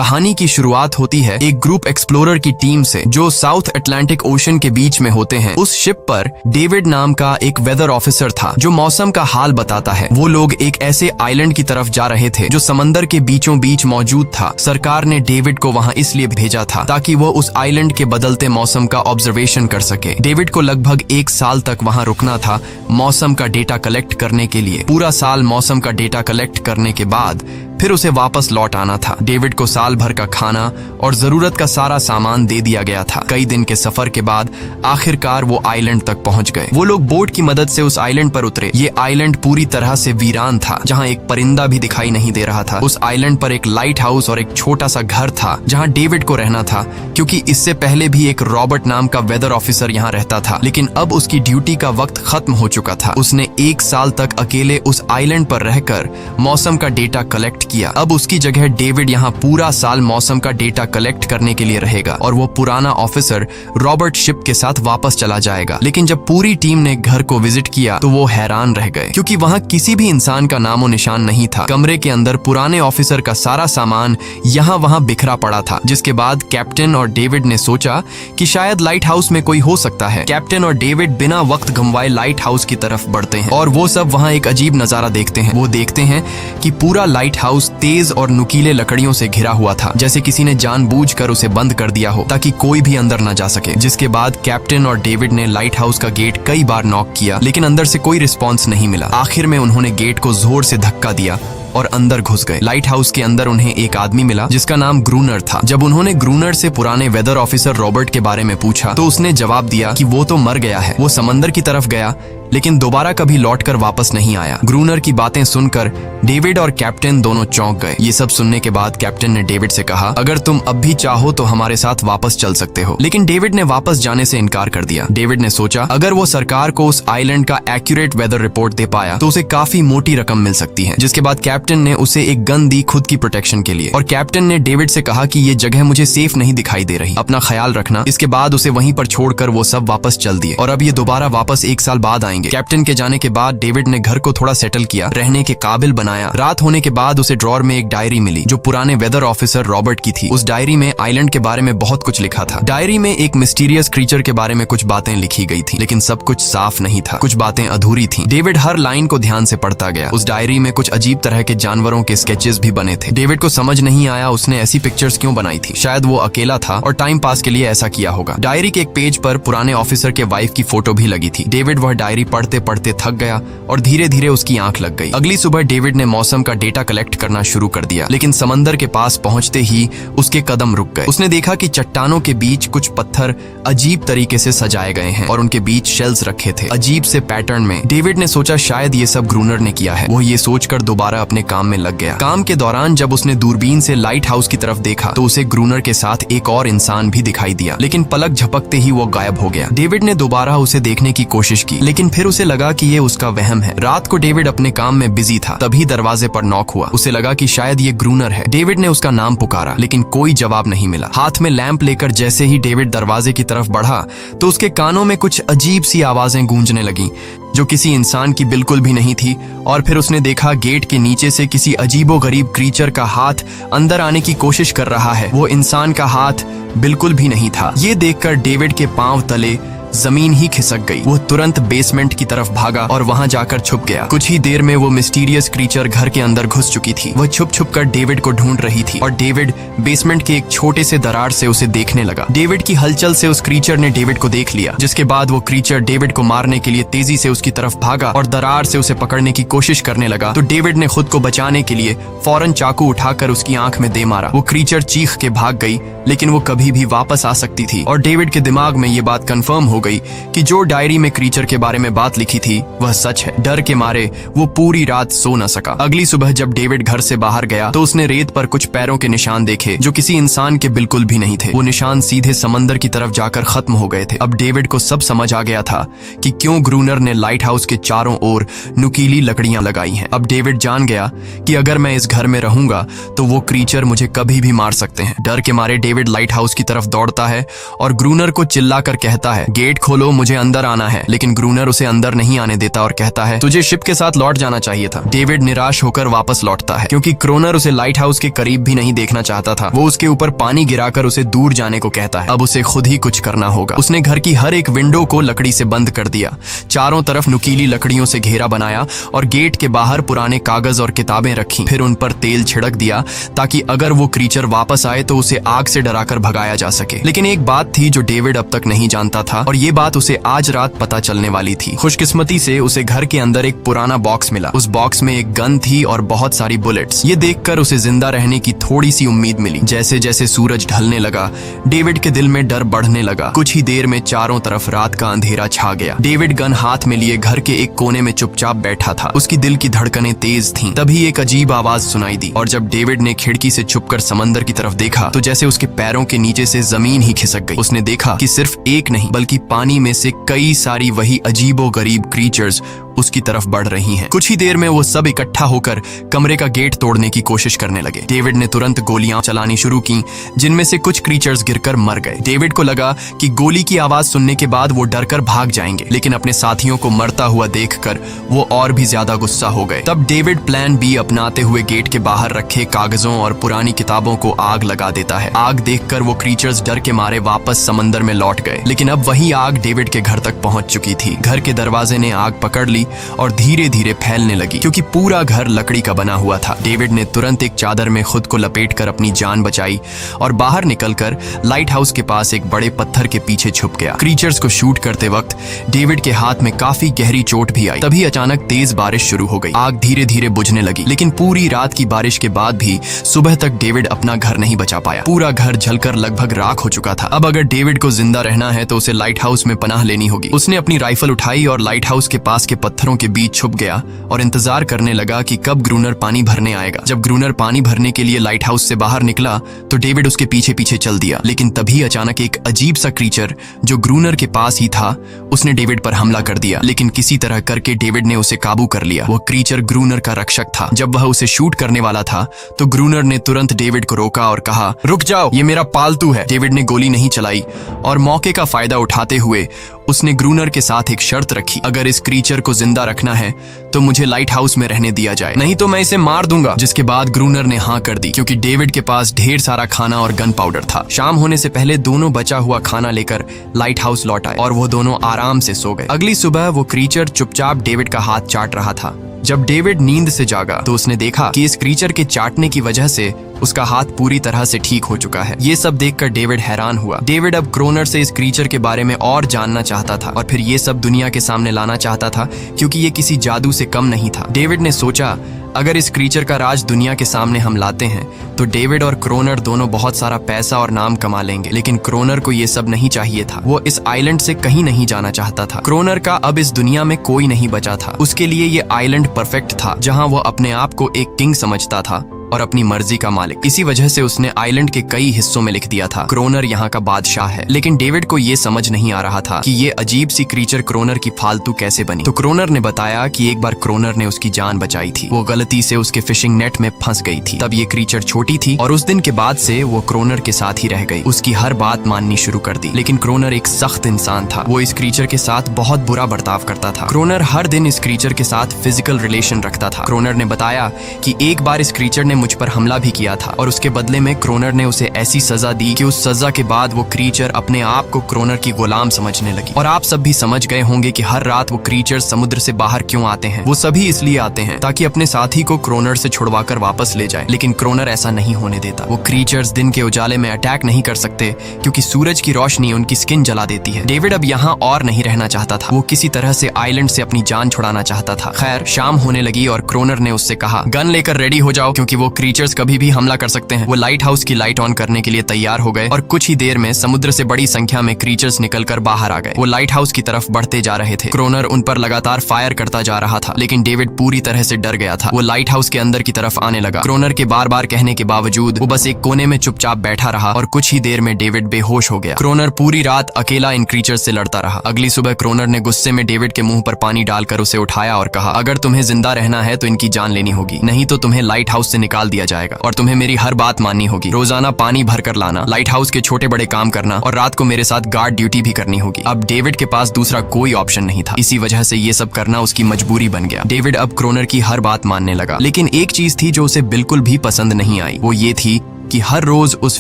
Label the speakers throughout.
Speaker 1: कहानी की शुरुआत होती है एक ग्रुप एक्सप्लोरर की टीम से जो साउथ अटलांटिक ओशन के बीच में होते हैं। उस शिप पर डेविड नाम का एक वेदर ऑफिसर था जो मौसम का हाल बताता है। वो लोग एक ऐसे आइलैंड की तरफ जा रहे थे जो समंदर के बीचों बीच मौजूद था। सरकार ने डेविड को वहाँ इसलिए भेजा था ताकि वो उस आइलैंड के बदलते मौसम का ऑब्जर्वेशन कर सके। डेविड को लगभग 1 साल तक वहाँ रुकना था मौसम का डेटा कलेक्ट करने के लिए। पूरा साल मौसम का डेटा कलेक्ट करने के बाद फिर उसे वापस लौट आना था। डेविड को साल भर का खाना और जरूरत का सारा सामान दे दिया गया था। कई दिन के सफर के बाद आखिरकार वो आइलैंड तक पहुंच गए। वो लोग बोट की मदद से उस आइलैंड पर उतरे। ये आइलैंड पूरी तरह से वीरान था, जहां एक परिंदा भी दिखाई नहीं दे रहा था। उस आइलैंड पर एक लाइट हाउस और एक छोटा सा घर था जहां डेविड को रहना था, क्योंकि इससे पहले भी एक रॉबर्ट नाम का वेदर ऑफिसर यहाँ रहता था, लेकिन अब उसकी ड्यूटी का वक्त खत्म हो चुका था। उसने 1 साल तक अकेले उस आइलैंड पर रहकर मौसम का डेटा कलेक्ट किया। अब उसकी जगह डेविड यहाँ पूरा साल मौसम का डेटा कलेक्ट करने के लिए रहेगा और वो पुराना ऑफिसर रॉबर्ट शिप के साथ वापस चला जाएगा। लेकिन जब पूरी टीम ने घर को विजिट किया तो वो हैरान रह गए, क्योंकि वहाँ किसी भी इंसान का नामो निशान नहीं था। कमरे के अंदर पुराने ऑफिसर का सारा सामान यहाँ वहाँ बिखरा पड़ा था। जिसके बाद कैप्टन और डेविड ने सोचा कि शायद लाइट हाउस में कोई हो सकता है। कैप्टन और डेविड बिना वक्त गंवाए लाइट हाउस की तरफ बढ़ते हैं और वो सब वहाँ एक अजीब नजारा देखते हैं। वो देखते हैं कि पूरा लाइट हाउस तेज और नुकीले लकड़ियों से घिरा हुआ था, जैसे किसी ने जानबूझकर उसे बंद कर दिया हो ताकि कोई भी अंदर न जा सके। जिसके बाद कैप्टन और डेविड ने लाइट हाउस का गेट कई बार नॉक किया, लेकिन अंदर से कोई रिस्पॉन्स नहीं मिला। आखिर में उन्होंने गेट को जोर से धक्का दिया और अंदर घुस गए। लाइट हाउस के अंदर उन्हें एक आदमी मिला जिसका नाम ग्रूनर था। जब उन्होंने ग्रूनर से पुराने वेदर ऑफिसर रॉबर्ट के बारे में पूछा तो उसने जवाब दिया कि वो तो मर गया है। वो समंदर की तरफ गया लेकिन दोबारा कभी लौटकर वापस नहीं आया। ग्रूनर की बातें सुनकर डेविड और कैप्टन दोनों चौंक गए। ये सब सुनने के बाद कैप्टन ने डेविड से कहा, अगर तुम अब भी चाहो तो हमारे साथ वापस चल सकते हो। लेकिन डेविड ने वापस जाने से इनकार कर दिया। डेविड ने सोचा अगर वो सरकार को उस आइलैंड का एक्यूरेट वेदर रिपोर्ट दे पाया तो उसे काफी मोटी रकम मिल सकती है। जिसके बाद कैप्टन ने उसे एक गन दी खुद की प्रोटेक्शन के लिए, और कैप्टन ने डेविड से कहा कि ये जगह मुझे सेफ नहीं दिखाई दे रही, अपना ख्याल रखना। इसके बाद उसे वहीं पर छोड़कर वो सब वापस चल दिए और अब ये दोबारा वापस 1 साल बाद आएंगे। कैप्टन के जाने के बाद डेविड ने घर को थोड़ा सेटल किया, रहने के काबिल बनाया। रात होने के बाद उसे ड्रॉर में एक डायरी मिली जो पुराने वेदर ऑफिसर रॉबर्ट की थी। उस डायरी में आइलैंड के बारे में बहुत कुछ लिखा था। डायरी में एक मिस्टीरियस क्रीचर के बारे में कुछ बातें लिखी गई थी, लेकिन सब कुछ साफ नहीं था। कुछ बातें अधूरी थी। डेविड हर लाइन को ध्यान से पढ़ता गया। उस डायरी में कुछ अजीब तरह के जानवरों के स्केचेस भी बने थे। डेविड को समझ नहीं आया उसने ऐसी पिक्चर्स क्यों बनाई थी। शायद वो अकेला था और टाइम पास के लिए ऐसा किया होगा। डायरी के एक पेज पर पुराने ऑफिसर के वाइफ की फोटो भी लगी थी। डेविड वह डायरी पढ़ते पढ़ते थक गया और धीरे धीरे उसकी आंख लग गई। अगली सुबह डेविड ने मौसम का डेटा कलेक्ट करना शुरू कर दिया, लेकिन समंदर के पास पहुंचते ही उसके कदम रुक गए। उसने देखा कि चट्टानों के बीच कुछ पत्थर अजीब तरीके से सजाए गए हैं और उनके बीच शेल्स रखे थे अजीब से पैटर्न में। डेविड ने सोचा शायद ये सब ग्रूनर ने किया है। वो ये सोचकर दोबारा अपने काम में लग गया। काम के दौरान जब उसने दूरबीन से लाइट हाउस की तरफ देखा तो उसे ग्रूनर के साथ एक और इंसान भी दिखाई दिया, लेकिन पलक झपकते ही वो गायब हो गया। डेविड ने दोबारा उसे देखने की कोशिश की, लेकिन फिर उसे लगा कि ये उसका वहम है। रात को डेविड अपने काम में बिजी था, तभी दरवाजे पर नॉक हुआ। उसे लगा कि शायद ये ग्रूनर है। डेविड ने उसका नाम पुकारा, लेकिन कोई जवाब नहीं मिला। हाथ में लैंप लेकर जैसे ही डेविड दरवाजे की तरफ बढ़ा तो उसके कानों में कुछ अजीब सी आवाजें गूंजने लगीं जो किसी इंसान की बिल्कुल भी नहीं थी। और फिर उसने देखा गेट के नीचे से किसी अजीबोगरीब क्रीचर का हाथ अंदर आने की कोशिश कर रहा है। वो इंसान का हाथ बिल्कुल भी नहीं था। ये देखकर डेविड के पांव तले जमीन ही खिसक गई। वो तुरंत बेसमेंट की तरफ भागा और वहां जाकर छुप गया। कुछ ही देर में वो मिस्टीरियस क्रीचर घर के अंदर घुस चुकी थी। वह छुप छुप कर डेविड को ढूंढ रही थी और डेविड बेसमेंट के एक छोटे से दरार से उसे देखने लगा। डेविड की हलचल से उस क्रीचर ने डेविड को देख लिया, जिसके बाद वो क्रीचर डेविड को मारने के लिए तेजी से उसकी तरफ भागा और दरार से उसे पकड़ने की कोशिश करने लगा। तो डेविड ने खुद को बचाने के लिए फौरन चाकू उठाकर उसकी आंख में दे मारा। वो क्रीचर चीख के भाग गई, लेकिन वो कभी भी वापस आ सकती थी। और डेविड के दिमाग में ये बात कंफर्म हो गई कि जो डायरी में क्रीचर के बारे में बात लिखी थी वह सच है। डर के मारे वो पूरी रात सो न सका। अगली सुबह जब डेविड घर से बाहर गया तो उसने रेत पर कुछ पैरों के निशान देखे जो किसी इंसान के बिल्कुल भी नहीं थे। वो निशान सीधे समंदर की तरफ जाकर खत्म हो गए थे। अब डेविड को सब समझ आ गया था कि क्यों ग्रूनर ने लाइट हाउस के चारों ओर नुकीली लकड़ियां लगाई हैं। अब डेविड जान गया कि अगर मैं इस घर में रहूंगा तो वो क्रीचर मुझे कभी भी मार सकते हैं। डर के मारे डेविड लाइट हाउस की तरफ दौड़ता है और ग्रूनर को चिल्लाकर कहता है, गेट गेट खोलो, मुझे अंदर आना है। लेकिन ग्रूनर उसे अंदर नहीं आने देता और कहता है तुझे शिप के साथ लौट जाना चाहिए था। डेविड निराश होकर वापस लौटता है क्योंकि क्रोनर उसे लाइट हाउस के करीब भी नहीं देखना चाहता था। वो उसके ऊपर पानी गिराकर उसे दूर जाने को कहता है। अब उसे खुद ही कुछ करना होगा। उसने घर की हर एक विंडो को लकड़ी से बंद कर दिया, चारों तरफ नुकीली लकड़ियों से घेरा बनाया और गेट के बाहर पुराने कागज और किताबें रखी। फिर उन पर तेल छिड़क दिया ताकि अगर वो क्रीचर वापस आए तो उसे आग से डराकर भगाया जा सके। लेकिन एक बात थी जो डेविड अब तक नहीं जानता था और ये बात उसे आज रात पता चलने वाली थी। खुशकिस्मती से उसे घर के अंदर एक पुराना बॉक्स मिला। उस बॉक्स में एक गन थी और बहुत सारी बुलेट्स। ये देखकर उसे जिंदा रहने की थोड़ी सी उम्मीद मिली। जैसे जैसे सूरज ढलने लगा, डेविड के दिल में डर बढ़ने लगा। कुछ ही देर में चारों तरफ रात का अंधेरा छा गया। डेविड गन हाथ में लिए घर के एक कोने में चुपचाप बैठा था। उसकी दिल की धड़कनें तेज थीं। तभी एक अजीब आवाज सुनाई दी और जब डेविड ने खिड़की से छुपकर समंदर की तरफ देखा तो जैसे उसके पैरों के नीचे से जमीन ही खिसक गई। उसने देखा कि सिर्फ एक नहीं बल्कि पानी में से कई सारी वही अजीबोगरीब क्रीचर्स उसकी तरफ बढ़ रही हैं। कुछ ही देर में वो सब इकट्ठा होकर कमरे का गेट तोड़ने की कोशिश करने लगे। डेविड ने तुरंत गोलियां चलानी शुरू की, जिनमें से कुछ क्रीचर्स गिरकर मर गए। डेविड को लगा कि गोली की आवाज सुनने के बाद वो डरकर भाग जाएंगे, लेकिन अपने साथियों को मरता हुआ देखकर वो और भी ज्यादा गुस्सा हो गए। तब डेविड प्लान बी अपनाते हुए गेट के बाहर रखे कागजों और पुरानी किताबों को आग लगा देता है। आग देखकर वो क्रीचर्स डर के मारे वापस समंदर में लौट गए, लेकिन अब वही आग डेविड के घर तक पहुंच चुकी थी। घर के दरवाजे ने आग पकड़ ली और धीरे धीरे फैलने लगी क्योंकि पूरा घर लकड़ी का बना हुआ था। डेविड ने तुरंत एक चादर में खुद को लपेटकर अपनी जान बचाई और बाहर निकलकर लाइट हाउस के पास एक बड़े पत्थर के पीछे छुप गया। क्रीचर्स को शूट करते वक्त डेविड के हाथ में काफी गहरी चोट भी आई। तभी अचानक तेज बारिश शुरू हो गई। आग धीरे धीरे बुझने लगी, लेकिन पूरी रात की बारिश के बाद भी सुबह तक डेविड अपना घर नहीं बचा पाया। पूरा घर जलकर लगभग राख हो चुका था। अब अगर डेविड को जिंदा रहना है तो उसे लाइट हाउस में पनाह लेनी होगी। उसने अपनी राइफल उठाई और लाइट हाउस के पास के पत्थरों के बीच छुप गया और इंतजार करने लगा कि कब ग्रूनर पानी भरने आएगा। जब ग्रूनर पानी भरने के लिए लाइट हाउस से बाहर निकला तो डेविड उसके पीछे पीछे चल दिया, लेकिन तभी अचानक एक अजीब सा क्रीचर जो ग्रूनर के पास ही था उसने डेविड पर हमला कर दिया। लेकिन किसी तरह करके डेविड ने उसे काबू कर लिया। वह क्रीचर ग्रूनर का रक्षक था। जब वह उसे शूट करने वाला था तो ग्रूनर ने तुरंत डेविड को रोका और कहा, रुक जाओ, ये मेरा पालतू है। डेविड ने गोली नहीं चलाई और मौके का फायदा उठाते हुए उसने ग्रूनर के साथ एक शर्त रखी, अगर इस क्रीचर को जिंदा रखना है तो मुझे लाइट हाउस में रहने दिया जाए, नहीं तो मैं इसे मार दूंगा। जिसके बाद ग्रूनर ने हाँ कर दी क्योंकि डेविड के पास ढेर सारा खाना और गन पाउडर था। शाम होने से पहले दोनों बचा हुआ खाना लेकर लाइट हाउस लौट आए और वो दोनों आराम से सो गए। अगली सुबह वो क्रीचर चुपचाप डेविड का हाथ चाट रहा था। जब डेविड नींद से जागा तो उसने देखा कि इस क्रीचर के चाटने की वजह से उसका हाथ पूरी तरह से ठीक हो चुका है। ये सब देखकर डेविड हैरान हुआ। डेविड अब क्रोनर से इस क्रीचर के बारे में और जानना चाहता था और फिर ये सब दुनिया के सामने लाना चाहता था क्योंकि ये किसी जादू से कम नहीं था। डेविड ने सोचा, अगर इस क्रीचर का राज दुनिया के सामने हम लाते हैं तो डेविड और क्रोनर दोनों बहुत सारा पैसा और नाम कमा लेंगे। लेकिन क्रोनर को ये सब नहीं चाहिए था। वो इस आइलैंड से कहीं नहीं जाना चाहता था। क्रोनर का अब इस दुनिया में कोई नहीं बचा था। उसके लिए ये आइलैंड परफेक्ट था जहां वो अपने आप को एक किंग समझता था और अपनी मर्जी का मालिक। इसी वजह से उसने आइलैंड के कई हिस्सों में लिख दिया था, क्रोनर यहाँ का बादशाह है। लेकिन डेविड को ये समझ नहीं आ रहा था कि ये अजीब सी क्रीचर क्रोनर की फालतू कैसे बनी। तो क्रोनर ने बताया कि एक बार क्रोनर ने उसकी जान बचाई थी। वो गलती से उसके फिशिंग नेट में फंस गई थी। तब ये क्रीचर छोटी थी और उस दिन के बाद से वो क्रोनर के साथ ही रह गई। उसकी हर बात माननी शुरू कर दी। लेकिन क्रोनर एक सख्त इंसान था। वो इस क्रीचर के साथ बहुत बुरा बर्ताव करता था। क्रोनर हर दिन इस क्रीचर के साथ फिजिकल रिलेशन रखता था। क्रोनर ने बताया कि एक बार इस क्रीचर ने मुझ पर हमला भी किया था और उसके बदले में क्रोनर ने उसे ऐसी सजा दी कि उस सजा के बाद वो क्रीचर अपने आप को क्रोनर की गुलाम समझने लगी। और आप सब भी समझ गए होंगे कि हर रात वो क्रीचर समुद्र से बाहर क्यों आते हैं। वो सभी इसलिए आते हैं ताकि अपने साथी को क्रोनर से छुड़वाकर वापस ले जाए। लेकिन क्रोनर ऐसा नहीं होने देता। वो क्रीचर्स दिन के उजाले में अटैक नहीं कर सकते क्योंकि सूरज की रोशनी उनकी स्किन जला देती है। डेविड अब यहाँ और नहीं रहना चाहता था। वो किसी तरह से आइलैंड से अपनी जान छुड़ाना चाहता था। खैर, शाम होने लगी और क्रोनर ने उससे कहा, गन लेकर रेडी हो जाओ क्योंकि वो क्रीचर्स कभी भी हमला कर सकते हैं। वो लाइट हाउस की लाइट ऑन करने के लिए तैयार हो गए और कुछ ही देर में समुद्र से बड़ी संख्या में क्रीचर्स निकलकर बाहर आ गए। वो लाइट हाउस की तरफ बढ़ते जा रहे थे। क्रोनर उन पर लगातार फायर करता जा रहा था, लेकिन डेविड पूरी तरह से डर गया था। वो लाइट हाउस के अंदर की तरफ आने लगा। क्रोनर के बार बार कहने के बावजूद वो बस एक कोने में चुपचाप बैठा रहा और कुछ ही देर में डेविड बेहोश हो गया। क्रोनर पूरी रात अकेला इन क्रीचर्स से लड़ता रहा। अगली सुबह क्रोनर ने गुस्से में डेविड के मुंह पर पानी डालकर उसे उठाया और कहा, अगर तुम्हें जिंदा रहना है तो इनकी जान लेनी होगी, नहीं तो तुम्हें लाइट हाउस से निकाल निकाल दिया जाएगा और तुम्हें मेरी हर बात माननी होगी। रोजाना पानी भर कर लाना, लाइट हाउस के छोटे बड़े काम करना और रात को मेरे साथ गार्ड ड्यूटी भी करनी होगी। अब डेविड के पास दूसरा कोई ऑप्शन नहीं था। इसी वजह से ये सब करना उसकी मजबूरी बन गया। डेविड अब क्रोनर की हर बात मानने लगा, लेकिन एक चीज थी जो उसे बिल्कुल भी पसंद नहीं आई। वो ये थी कि हर रोज उस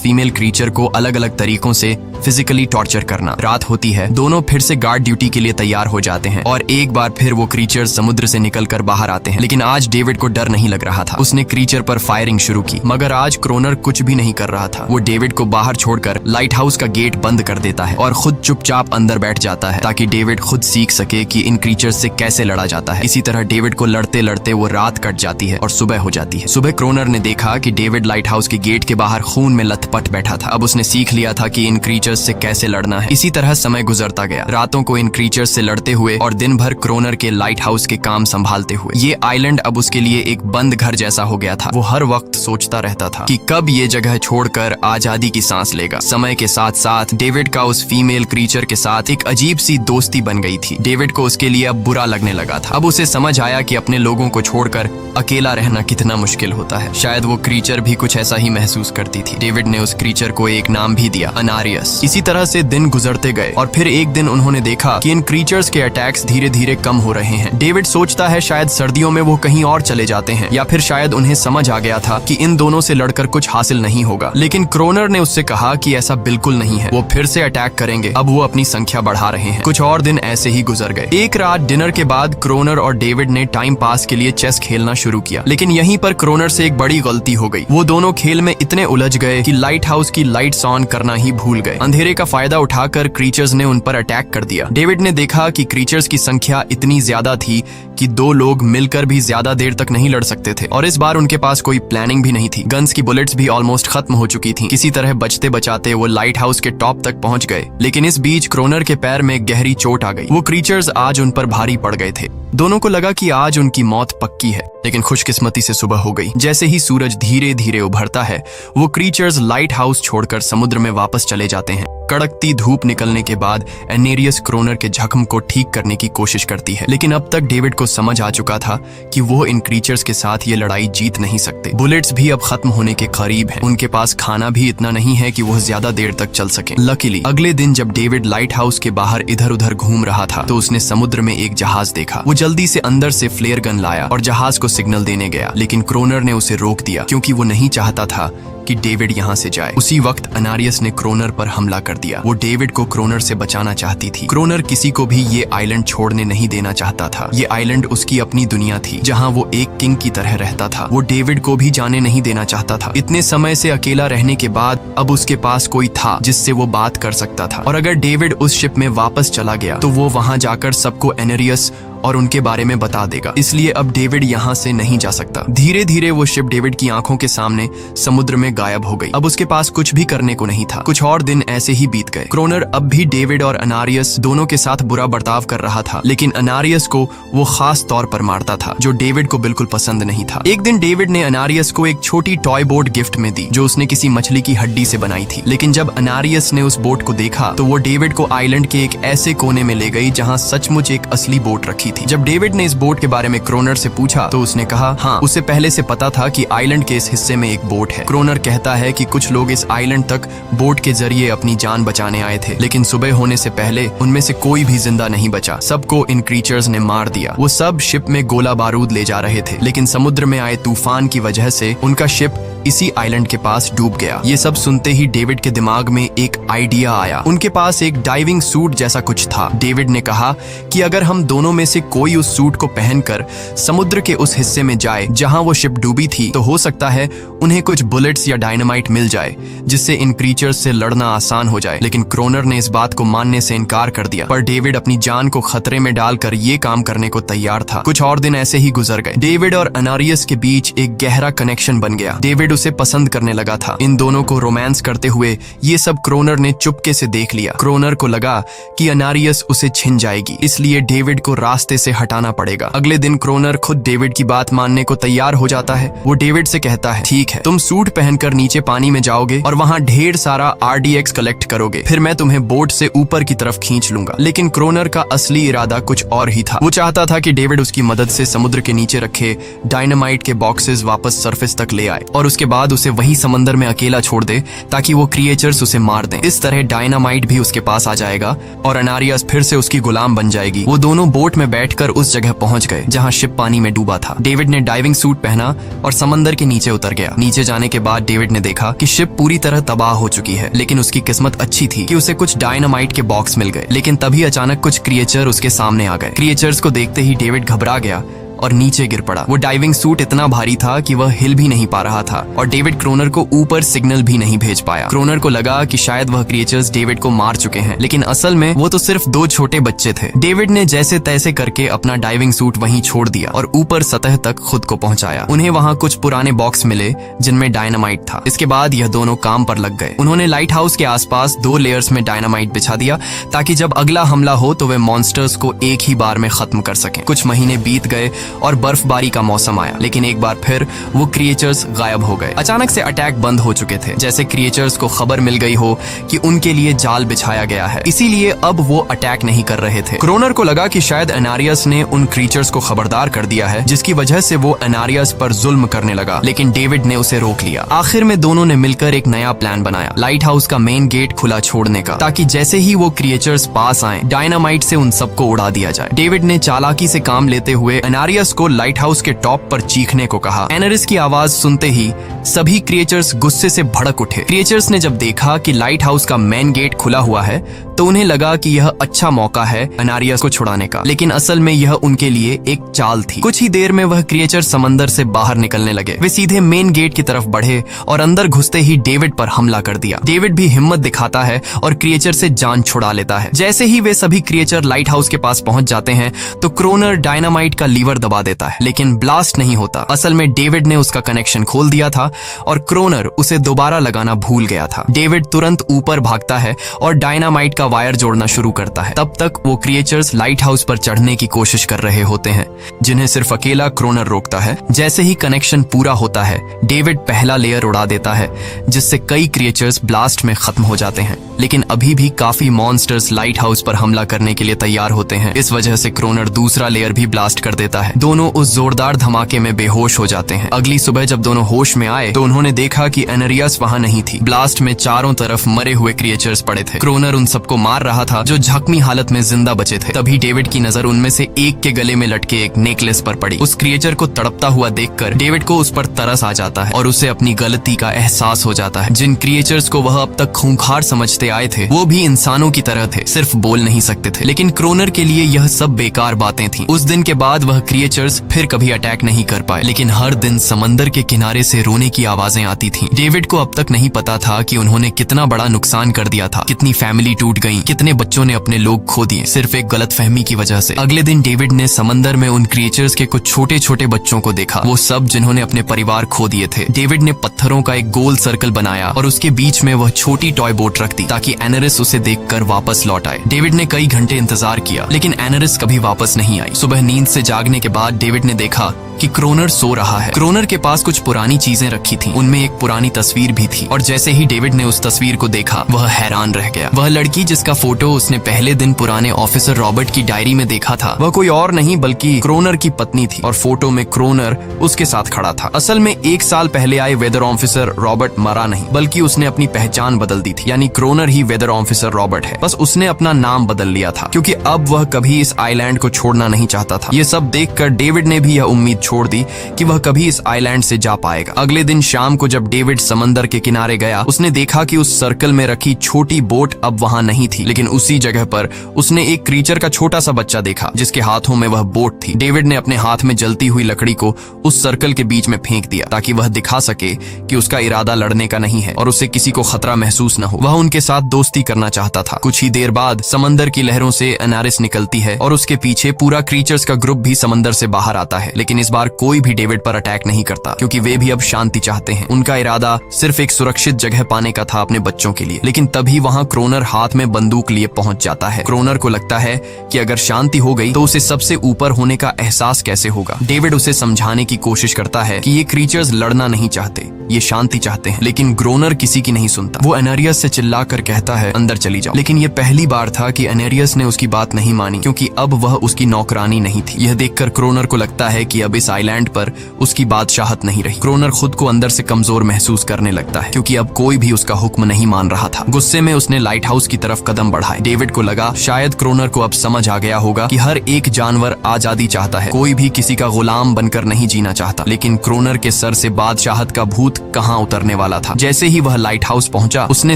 Speaker 1: फीमेल क्रीचर को अलग अलग तरीकों से फिजिकली टॉर्चर करना। रात होती है, दोनों फिर से गार्ड ड्यूटी के लिए तैयार हो जाते हैं और एक बार फिर वो क्रीचर समुद्र से निकलकर बाहर आते हैं। लेकिन आज डेविड को डर नहीं लग रहा था। उसने क्रीचर पर फायरिंग शुरू की, मगर आज क्रोनर कुछ भी नहीं कर रहा था। वो डेविड को बाहर छोड़कर लाइट हाउस का गेट बंद कर देता है और खुद चुपचाप अंदर बैठ जाता है ताकि डेविड खुद सीख सके कि इन क्रीचर से कैसे लड़ा जाता है। इसी तरह डेविड को लड़ते लड़ते वो रात कट जाती है और सुबह हो जाती है। सुबह क्रोनर ने देखा कि डेविड लाइट हाउस के गेट के बाहर खून में लथपथ बैठा था। अब उसने सीख लिया था कि इन क्रीचर्स से कैसे लड़ना है। इसी तरह समय गुजरता गया, रातों को इन क्रीचर्स से लड़ते हुए और दिन भर क्रोनर के लाइट हाउस के काम संभालते हुए। ये आइलैंड अब उसके लिए एक बंद घर जैसा हो गया था। वो हर वक्त सोचता रहता था कि कब ये जगह छोड़कर आजादी की सांस लेगा। समय के साथ साथ डेविड का उस फीमेल क्रीचर के साथ एक अजीब सी दोस्ती बन गई थी। डेविड को उसके लिए अब बुरा लगने लगा था। अब उसे समझ आया कि अपने लोगों को छोड़कर अकेला रहना कितना मुश्किल होता है। शायद वो क्रीचर भी कुछ ऐसा ही महसूस करती थी। डेविड ने उस क्रीचर को एक नाम भी दिया, अनारियस। इसी तरह से दिन गुजरते गए और फिर एक दिन उन्होंने देखा कि इन क्रीचर्स के अटैक्स धीरे धीरे कम हो रहे हैं। डेविड सोचता है शायद सर्दियों में वो कहीं और चले जाते हैं या फिर शायद उन्हें समझ आ गया था कि इन दोनों से लड़कर कुछ हासिल नहीं होगा। लेकिन क्रोनर ने उससे कहा कि ऐसा बिल्कुल नहीं है, वो फिर से अटैक करेंगे। अब वो अपनी संख्या बढ़ा रहे हैं। कुछ और दिन ऐसे ही गुजर गए। एक रात डिनर के बाद क्रोनर और डेविड ने टाइम पास के लिए चेस खेलना शुरू किया, लेकिन यहीं पर क्रोनर से एक बड़ी गलती हो गई। वो दोनों खेल में इतने उलझ गए कि लाइट हाउस की लाइट्स ऑन करना ही भूल गए। अंधेरे का फायदा उठाकर क्रीचर्स ने उन पर अटैक कर दिया। डेविड ने देखा कि क्रीचर्स की संख्या इतनी ज्यादा थी कि दो लोग मिलकर भी ज्यादा देर तक नहीं लड़ सकते थे और इस बार उनके पास कोई प्लानिंग भी नहीं थी। गन्स की बुलेट्स भी ऑलमोस्ट खत्म हो चुकी थी। किसी तरह बचते बचाते वो लाइट हाउस के टॉप तक पहुंच गए, लेकिन इस बीच क्रोनर के पैर में गहरी चोट आ गई। वो क्रीचर्स आज उन पर भारी पड़ गए थे। दोनों को लगा कि आज उनकी मौत पक्की है, लेकिन खुशकिस्मती से सुबह हो गई। जैसे ही सूरज धीरे धीरे उभरता है, वो क्रीचर्स लाइट हाउस छोड़कर समुद्र में वापस चले जाते हैं। कड़कती धूप निकलने के बाद एनेरियस क्रोनर के जख्म को ठीक करने की कोशिश करती है, लेकिन अब तक डेविड को समझ आ चुका था कि वो इन क्रीचर्स के साथ ये लड़ाई जीत नहीं सकते। बुलेट्स भी अब खत्म होने के करीब हैं। उनके पास खाना भी इतना नहीं है कि वो ज्यादा देर तक चल सके। लकीली अगले दिन जब डेविड लाइट हाउस के बाहर इधर उधर घूम रहा था तो उसने समुद्र में एक जहाज देखा। वो जल्दी से अंदर से फ्लेयर गन लाया और जहाज को सिग्नल देने गया, लेकिन क्रोनर ने उसे रोक दिया क्योंकि वो नहीं चाहता था कि डेविड यहाँ से जाए। उसी वक्त अनारियस ने क्रोनर पर हमला कर दिया। वो डेविड को क्रोनर से बचाना चाहती थी। क्रोनर किसी को भी ये आइलैंड छोड़ने नहीं देना चाहता था। ये आइलैंड उसकी अपनी दुनिया थी जहाँ वो एक किंग की तरह रहता था। वो डेविड को भी जाने नहीं देना चाहता था। इतने समय से अकेला रहने के बाद अब उसके पास कोई था जिससे वो बात कर सकता था, और अगर डेविड उस शिप में वापस चला गया तो वो वहाँ जाकर सबको एनेरियस और उनके बारे में बता देगा। इसलिए अब डेविड यहाँ से नहीं जा सकता। धीरे धीरे वो शिप डेविड की आंखों के सामने समुद्र में गायब हो गई। अब उसके पास कुछ भी करने को नहीं था। कुछ और दिन ऐसे ही बीत गए। क्रोनर अब भी डेविड और अनारियस दोनों के साथ बुरा बर्ताव कर रहा था, लेकिन अनारियस को वो खास तौर पर मारता था, जो डेविड को बिल्कुल पसंद नहीं था। एक दिन डेविड ने अनारियस को एक छोटी टॉय बोट गिफ्ट में दी जो उसने किसी मछली की हड्डी से बनाई थी। लेकिन जब अनारियस ने उस बोट को देखा तो वो डेविड को आइलैंड के एक ऐसे कोने में ले गई जहाँ सचमुच एक असली बोट रखी थी। जब डेविड ने इस बोट के बारे में क्रोनर से पूछा तो उसने कहा हाँ, उसे पहले से पता था कि आइलैंड के इस हिस्से में एक बोट है। क्रोनर कहता है कि कुछ लोग इस आइलैंड तक बोट के जरिए अपनी जान बचाने आए थे, लेकिन सुबह होने से पहले उनमें से कोई भी जिंदा नहीं बचा। सबको इन क्रीचर्स ने मार दिया। वो सब शिप में गोला बारूद ले जा रहे थे, लेकिन समुद्र में आए तूफान की वजह से उनका शिप इसी आइलैंड के पास डूब गया। ये सब सुनते ही डेविड के दिमाग में एक आइडिया आया। उनके पास एक डाइविंग सूट जैसा कुछ था। डेविड ने कहा कि अगर हम दोनों में से कोई उस सूट को पहनकर समुद्र के उस हिस्से में जाए जहां वो शिप डूबी थी, तो हो सकता है उन्हें कुछ बुलेट्स या डायनामाइट मिल जाए जिससे इन क्रीचर्स से लड़ना आसान हो जाए। लेकिन क्रोनर ने इस बात को मानने से इनकार कर दिया, पर डेविड अपनी जान को खतरे में डालकर ये काम करने को तैयार था। कुछ और दिन ऐसे ही गुजर गए। डेविड और अनारियस के बीच एक गहरा कनेक्शन बन गया। डेविड डेविड उसे पसंद करने लगा था। इन दोनों को रोमांस करते हुए ये सब क्रोनर ने चुपके से देख लिया। क्रोनर को लगा कि अनारियस उसे छिन जाएगी, इसलिए डेविड को रास्ते से हटाना पड़ेगा। अगले दिन क्रोनर खुद डेविड की बात मानने को तैयार हो जाता है। वो डेविड से कहता है, ठीक है, तुम सूट पहनकर नीचे पानी में जाओगे और वहाँ ढेर सारा RDX कलेक्ट करोगे, फिर मैं तुम्हें बोट से ऊपर की तरफ खींच लूंगा। लेकिन क्रोनर का असली इरादा कुछ और ही था। वो चाहता था कि डेविड उसकी मदद से समुद्र के नीचे रखे डायनामाइट के बॉक्सेस वापस सरफेस तक ले आए और उसके बाद उसे वही समंदर में अकेला छोड़ दे ताकि वो क्रिएचर्स उसे मार दें। इस तरह डायनामाइट भी उसके पास आ जाएगा और अनारियस फिर से उसकी गुलाम बन जाएगी। वो दोनों बोट में बैठकर उस जगह पहुंच गए जहां शिप पानी में डूबा था। डेविड ने डाइविंग सूट पहना और समंदर के नीचे उतर गया। नीचे जाने के बाद डेविड ने देखा कि शिप पूरी तरह तबाह हो चुकी है, लेकिन उसकी किस्मत अच्छी थी कि उसे कुछ डायनामाइट के बॉक्स मिल गए। लेकिन तभी अचानक कुछ क्रिएचर उसके सामने आ गए। क्रिएचर्स को देखते ही डेविड घबरा गया और नीचे गिर पड़ा। वो डाइविंग सूट इतना भारी था कि वह हिल भी नहीं पा रहा था और डेविड क्रोनर को ऊपर सिग्नल भी नहीं भेज पाया। क्रोनर को लगा कि शायद वह क्रिएचर्स डेविड को मार चुके हैं, लेकिन असल में वो तो सिर्फ 2 छोटे बच्चे थे। डेविड ने जैसे तैसे करके अपना डाइविंग सूट वहीं छोड़ दिया और ऊपर सतह तक खुद को पहुंचाया। उन्हें वहां कुछ पुराने बॉक्स मिले जिनमें डायनामाइट था। इसके बाद यह दोनों काम पर लग गए। उन्होंने लाइट हाउस के आसपास 2 लेयर्स में डायनामाइट बिछा दिया ताकि जब अगला हमला हो तो वे मॉन्स्टर्स को एक ही बार में खत्म कर सकें। कुछ महीने बीत गए और बर्फबारी का मौसम आया, लेकिन एक बार फिर वो क्रिएचर्स गायब हो गए। अचानक से अटैक बंद हो चुके थे, जैसे क्रिएचर्स को खबर मिल गई हो कि उनके लिए जाल बिछाया गया है, इसीलिए अब वो अटैक नहीं कर रहे थे। क्रोनर को लगा कि शायद अनारियस ने उन क्रिएचर्स को खबरदार कर दिया है, जिसकी वजह से वो अनारियस पर जुल्म करने लगा, लेकिन डेविड ने उसे रोक लिया। आखिर में दोनों ने मिलकर एक नया प्लान बनाया, लाइट हाउस का मेन गेट खुला छोड़ने का, ताकि जैसे ही वो क्रिएचर्स पास आए डायनामाइट से उन सबको उड़ा दिया जाए। डेविड ने चालाकी से काम लेते हुए अनारियस को लाइट हाउस के टॉप पर चीखने को कहा। एनरिस की आवाज सुनते ही सभी क्रिएचर्स गुस्से से भड़क उठे। क्रिएचर्स ने जब देखा कि लाइट हाउस का मेन गेट खुला हुआ है तो उन्हें लगा कि यह अच्छा मौका है अनारियस को छुड़ाने का, लेकिन असल में यह उनके लिए एक चाल थी। कुछ ही देर में वह क्रिएचर समंदर से बाहर निकलने लगे। वे सीधे मेन गेट की तरफ बढ़े और अंदर घुसते ही डेविड पर हमला कर दिया। डेविड भी हिम्मत दिखाता है और क्रिएचर से जान छुड़ा लेता है। जैसे ही वे सभी क्रिएचर लाइट हाउस के पास पहुंच जाते हैं तो क्रोनर डायनामाइट का लीवर दबा देता है, लेकिन ब्लास्ट नहीं होता। असल में डेविड ने उसका कनेक्शन खोल दिया था और क्रोनर उसे दोबारा लगाना भूल गया था। डेविड तुरंत ऊपर भागता है और डायनामाइट का वायर जोड़ना शुरू करता है। तब तक वो क्रिएचर्स लाइट हाउस पर चढ़ने की कोशिश कर रहे होते हैं, जिन्हें सिर्फ अकेला क्रोनर रोकता है। जैसे ही कनेक्शन पूरा होता है डेविड पहला लेयर उड़ा देता है, जिससे कई क्रिएचर्स ब्लास्ट में खत्म हो जाते हैं, लेकिन अभी भी काफी मॉन्स्टर्स लाइट हाउस पर हमला करने के लिए तैयार होते हैं। इस वजह से क्रोनर दूसरा लेयर भी ब्लास्ट कर देता है। दोनों उस जोरदार धमाके में बेहोश हो जाते हैं। अगली सुबह जब दोनों होश में आए तो उन्होंने देखा कि एनरियस वहां नहीं थी। ब्लास्ट में चारों तरफ मरे हुए क्रिएचर्स पड़े थे। क्रोनर उन सबको मार रहा था जो जख्मी हालत में जिंदा बचे थे। तभी डेविड की नजर उनमें से एक के गले में लटके एक नेकलेस पर पड़ी। उस क्रिएचर को तड़पता हुआ देखकर डेविड को उस पर तरस आ जाता है और उसे अपनी गलती का एहसास हो जाता है। जिन क्रिएचर्स को वह अब तक खूंखार समझते आए थे वो भी इंसानों की तरह थे, सिर्फ बोल नहीं सकते थे। लेकिन क्रोनर के लिए यह सब बेकार बातें थीं। उस दिन के बाद वह क्रिएचर्स फिर कभी अटैक नहीं कर पाए, लेकिन हर दिन समंदर के किनारे से रोने की आवाजें आती थीं। डेविड को अब तक नहीं पता था कि उन्होंने कितना बड़ा नुकसान कर दिया था, कितनी फैमिली टूट गई, कितने बच्चों ने अपने लोग खो दिए, सिर्फ एक गलतफहमी की वजह से। अगले दिन डेविड ने समंदर में उन क्रिएचर्स के कुछ छोटे छोटे बच्चों को देखा, वो सब जिन्होंने अपने परिवार खो दिए थे। डेविड ने पत्थरों का एक गोल सर्कल बनाया और उसके बीच में वह छोटी टॉय बोट रख दी ताकि एनरिस उसे देखकर वापस लौट आए। डेविड ने कई घंटे इंतजार किया, लेकिन एनरिस कभी वापस नहीं आई। सुबह नींद से जागने के बाद डेविड ने देखा कि क्रोनर सो रहा है। क्रोनर के पास कुछ पुरानी चीजें रखी थीं, उनमें एक पुरानी तस्वीर भी थी और जैसे ही डेविड ने उस तस्वीर को देखा वह हैरान रह गया। वह लड़की जिसका फोटो उसने पहले दिन पुराने ऑफिसर रॉबर्ट की डायरी में देखा था वह कोई और नहीं बल्कि क्रोनर की पत्नी थी और फोटो में क्रोनर उसके साथ खड़ा था। असल में 1 साल पहले आए वेदर ऑफिसर रॉबर्ट मरा नहीं, बल्कि उसने अपनी पहचान बदल दी थी, यानी क्रोनर ही वेदर ऑफिसर रॉबर्ट है, बस उसने अपना नाम बदल लिया था क्योंकि अब वह कभी इस आइलैंड को छोड़ना नहीं चाहता था। ये सब देखकर डेविड ने भी यह उम्मीद छोड़ दी कि वह कभी इस आइलैंड से जा पाएगा। अगले दिन शाम को जब डेविड समंदर के किनारे गया उसने देखा कि उस सर्कल में रखी छोटी बोट अब वहां नहीं थी, लेकिन उसी जगह पर उसने एक क्रीचर का छोटा सा बच्चा देखा जिसके हाथों में वह बोट थी। डेविड ने अपने हाथ में जलती हुई लकड़ी को उस सर्कल के बीच में फेंक दिया ताकि वह दिखा सके कि उसका इरादा लड़ने का नहीं है और उसे किसी को खतरा महसूस न हो। वह उनके साथ दोस्ती करना चाहता था। कुछ ही देर बाद समंदर की लहरों से एनारिस निकलती है और उसके पीछे पूरा क्रीचर्स का ग्रुप भी समंदर अंदर से बाहर आता है, लेकिन इस बार कोई भी डेविड पर अटैक नहीं करता क्योंकि वे भी अब शांति चाहते हैं। उनका इरादा सिर्फ एक सुरक्षित जगह पाने का था अपने बच्चों के लिए। लेकिन तभी वहाँ क्रोनर हाथ में बंदूक लिए पहुंच जाता है। क्रोनर को लगता है कि अगर शांति हो गई तो उसे सबसे ऊपर होने का एहसास कैसे होगा। डेविड उसे समझाने की कोशिश करता है कि ये क्रीचर्स लड़ना नहीं चाहते, ये शांति चाहते हैं, लेकिन क्रोनर किसी की नहीं सुनता। वो एनेरियस से चिल्लाकर कहता है अंदर चली जाओ। लेकिन ये पहली बार था कि एनेरियस ने उसकी बात नहीं मानी, क्योंकि अब वह उसकी नौकरानी नहीं थी। यह देखकर क्रोनर को लगता है कि अब इस आइलैंड पर उसकी बादशाहत नहीं रही। क्रोनर खुद को अंदर से कमजोर महसूस करने लगता है, क्योंकि अब कोई भी उसका हुक्म नहीं मान रहा था। गुस्से में उसने लाइट हाउस की तरफ कदम बढ़ाए। डेविड को लगा शायद क्रोनर को अब समझ आ गया होगा कि हर एक जानवर आजादी चाहता है, कोई भी किसी का गुलाम बनकर नहीं जीना चाहता। लेकिन क्रोनर के सर से बादशाहत का भूत कहाँ उतरने वाला था। जैसे ही वह लाइट हाउस पहुंचा, उसने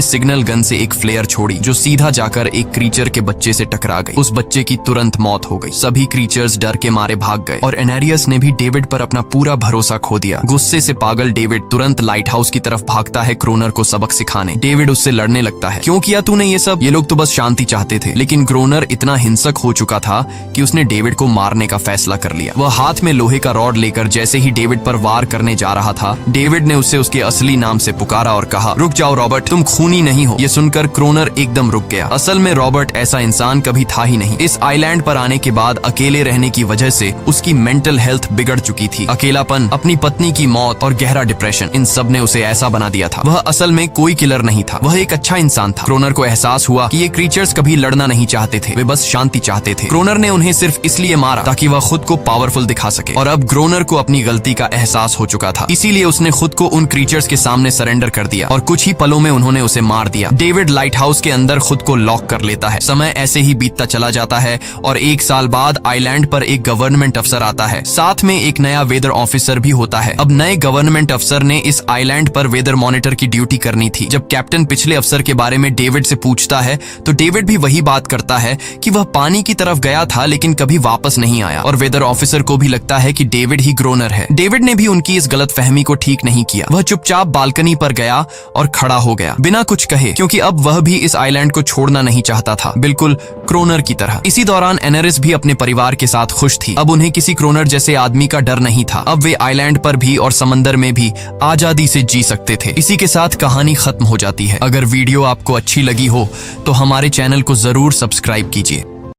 Speaker 1: सिग्नल गन से एक फ्लेयर छोड़ी जो सीधा जाकर एक क्रीचर के बच्चे से टकरा गई। उस बच्चे की तुरंत मौत हो गई। सभी क्रीचर्स डर के मारे भाग गए और एनेरियस ने भी डेविड पर अपना पूरा भरोसा खो दिया। गुस्से से पागल डेविड तुरंत लाइट हाउस की तरफ भागता है क्रोनर को सबक सिखाने। डेविड उससे लड़ने लगता है, क्यों किया तूने ये सब? ये लोग तो बस शांति चाहते थे। लेकिन क्रोनर इतना हिंसक हो चुका था कि उसने डेविड को मारने का फैसला कर लिया। वह हाथ में लोहे का रॉड लेकर जैसे ही डेविड पर वार करने जा रहा था, डेविड ने उसे उसके असली नाम से पुकारा और कहा, रुक जाओ रॉबर्ट, तुम खूनी नहीं हो। ये सुनकर क्रोनर एकदम रुक गया। असल में रॉबर्ट ऐसा इंसान कभी था ही नहीं। इस आइलैंड पर आने के बाद अकेले रहने की वजह से उसकी मेंटल हेल्थ बिगड़ चुकी थी। अकेलापन, अपनी पत्नी की मौत और गहरा डिप्रेशन, इन सब ने उसे ऐसा बना दिया था। वह असल में कोई किलर नहीं था, वह एक अच्छा इंसान था। क्रोनर को एहसास हुआ कि ये क्रीचर्स कभी लड़ना नहीं चाहते थे, वे बस शांति चाहते थे। क्रोनर ने उन्हें सिर्फ इसलिए मारा ताकि वह खुद को पावरफुल दिखा सके। और अब क्रोनर को अपनी गलती का एहसास हो चुका था, इसीलिए उसने खुद को उन क्रीचर्स के सामने सरेंडर कर दिया और कुछ ही पलों में उन्होंने उसे मार दिया। डेविड लाइट हाउस के अंदर खुद को लॉक कर लेता है। समय ऐसे ही बीतता चला जाता है और 1 साल बाद आइलैंड पर एक गवर्नमेंट अफसर आता है, साथ में एक नया वेदर ऑफिसर भी होता है। अब नए गवर्नमेंट अफसर ने इस आइलैंड पर वेदर मॉनिटर की ड्यूटी करनी थी। जब कैप्टन पिछले अफसर के बारे में डेविड से पूछता है तो डेविड भी वही बात करता है कि वह पानी की तरफ गया था लेकिन कभी वापस नहीं आया। और वेदर ऑफिसर को भी लगता है कि डेविड ही क्रोनर है। डेविड ने भी उनकी इस गलतफहमी को ठीक नहीं किया। वह चुपचाप बालकनी पर गया और खड़ा हो गया बिना कुछ कहे, क्योंकि अब वह भी इस आइलैंड को छोड़ना नहीं चाहता था, बिल्कुल क्रोनर की तरह। इसी दौरान एनेरिस भी अपने परिवार के साथ खुश थी। अब उन्हें किसी क्रोनर जैसे आदमी का डर नहीं था। अब वे आइलैंड पर भी और समंदर में भी आजादी से जी सकते थे। इसी के साथ कहानी खत्म हो जाती है। अगर वीडियो आपको अच्छी लगी हो तो हमारे चैनल को जरूर सब्सक्राइब कीजिए।